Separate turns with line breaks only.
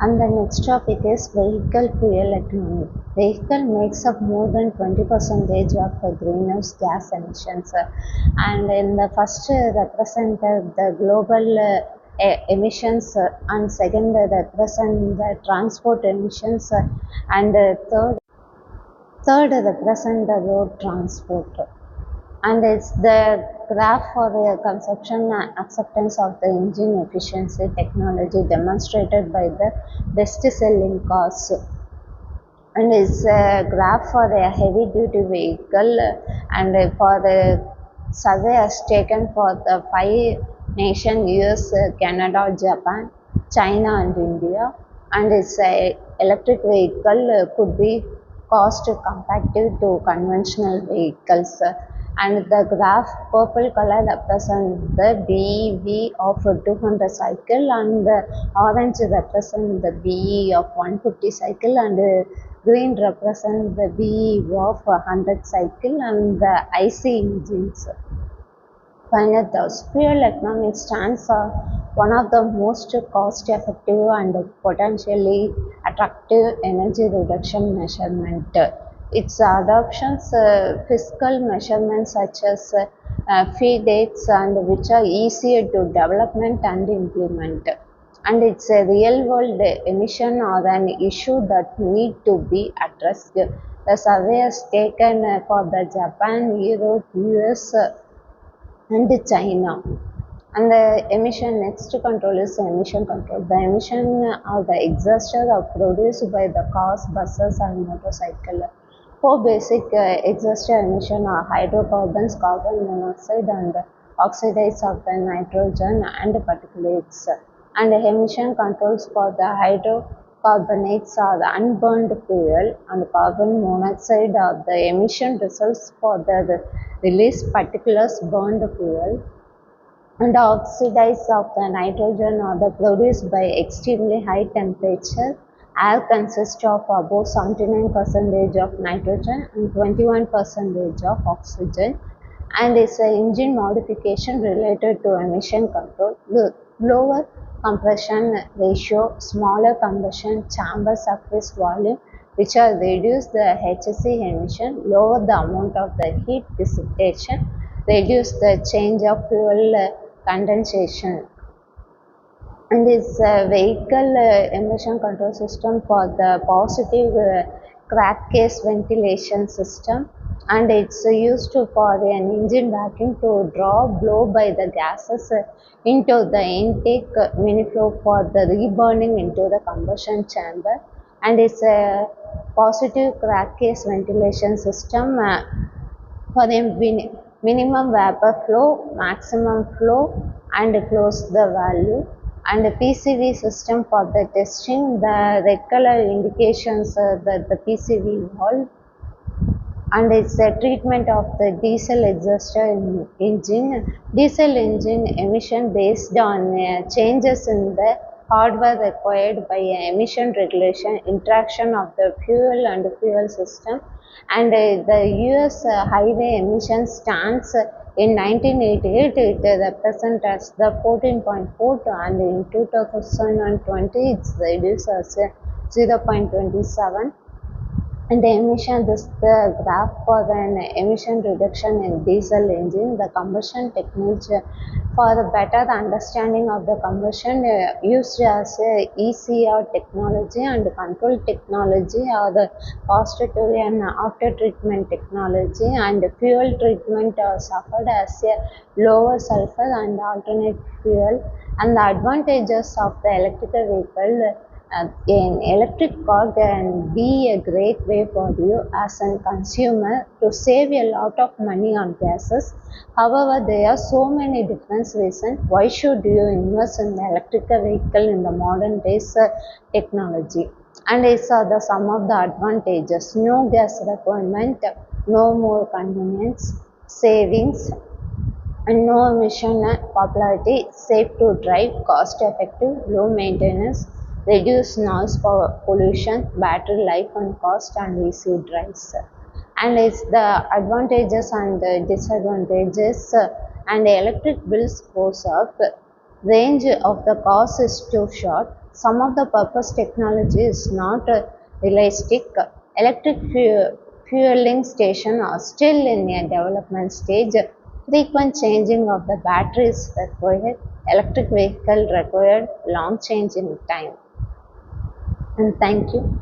And the next topic is vehicle fuel economy. Vehicle makes up more than 20% of the greenhouse gas emissions. And in the first represented the global emissions, and second represent the transport emissions, and third represent the road transport. And it's the graph for the consumption and acceptance of the engine efficiency technology demonstrated by the best selling cars. And it's a graph for a heavy duty vehicle, and for the survey has taken for the 5 nations: US, Canada, Japan, China and India. And it's a electric vehicle could be cost competitive to conventional vehicles. And the graph purple color represents the BEV of 200 cycle, and the orange represents the BE of 150 cycle, and green represents the BE of 100 cycle, and the IC engines. Final thoughts. Fuel economy stands for one of the most cost-effective and potentially attractive energy reduction measurement. Its adoptions, fiscal measurements such as fee dates, and which are easier to development and implement. And it's a real-world emission or an issue that need to be addressed. The survey has taken for the Japan, Europe, US, and China. And the emission next control is emission control. The emission or the exhaust are produced by the cars, buses and motorcycle. Four basic exhaust emission are hydrocarbons, carbon monoxide and oxides of the nitrogen and particulates. And the emission controls for the hydrocarbonates are the unburned fuel, and carbon monoxide are the emission results for the release particulars burned fuel. And oxides of the nitrogen are the produced by extremely high temperature. Air consists of about 79% of nitrogen and 21% of oxygen. And is an engine modification related to emission control. Lower compression ratio, smaller combustion chamber surface volume, which are reduce the HC emission, lower the amount of the heat dissipation, reduce the change of fuel condensation. And this vehicle emission control system for the positive crack case ventilation system, and it's used for an engine vacuum to blow by the gases into the intake manifold for the reburning into the combustion chamber. And it's a positive crack case ventilation system for the minimum vapor flow, maximum flow, and close the value. And the PCV system for the testing, the red color indications that the PCV valve. And it's a treatment of the diesel exhaust engine. Diesel engine emission based on changes in the hardware required by emission regulation, interaction of the fuel and fuel system. And the US highway emission stands in 1988, it represents as the 14.4, and in 2020 it's reduced as 0.27. And the emission, this the graph for an emission reduction in diesel engine. The combustion techniques for the better understanding of the combustion used as ECR technology and control technology, or the post to and after treatment technology, and fuel treatment suffered as a lower sulfur and alternate fuel. And the advantages of the electrical vehicle. An electric car can be a great way for you as a consumer to save a lot of money on gases. However, there are so many different reasons why should you invest in the electrical vehicle in the modern days technology. And these are the some of the advantages: no gas requirement, no more convenience, savings, and no emission popularity, safe to drive, cost effective, low maintenance, reduce noise pollution, battery life and cost, and easy drives. And it's the advantages and the disadvantages. And the electric bills goes up. Range of the cars is too short. some of the purpose technology is not realistic. Electric fueling stations are still in a development stage. Frequent changing of the batteries required. Electric vehicle required long change in time. And thank you.